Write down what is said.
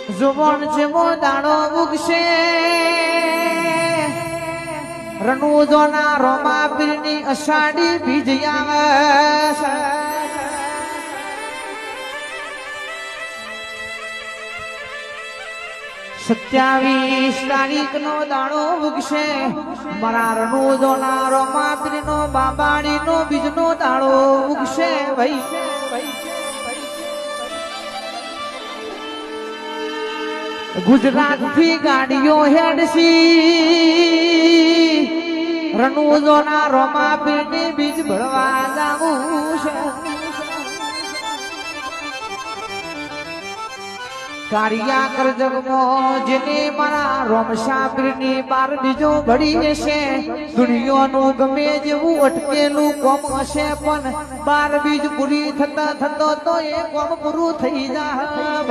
જુવાન જેવો દાડો ઉગશે રણુજોના રોમા પીરની અષાઢી બીજ આવે 27 તારીખનો દાડો ઉગશે મારા રણુજોના રોમા પીરનો બાબાડીનો બીજનો દાડો ઉગશે ભાઈ ગુજરાત થી ગાડીઓ હેડસી રણુજોના રોમા પીરની બીજ ભરવા જાવું છે કારિયા કર જગમો જેને મારા રોમશા પીરની બાર બીજો ભળી હશે દુનિયાનું ગમે જેવું અટકેલું કોમ હશે પણ બાર બીજ પૂરી થતા થતો તો એ કોમ પૂરું થઈ જાય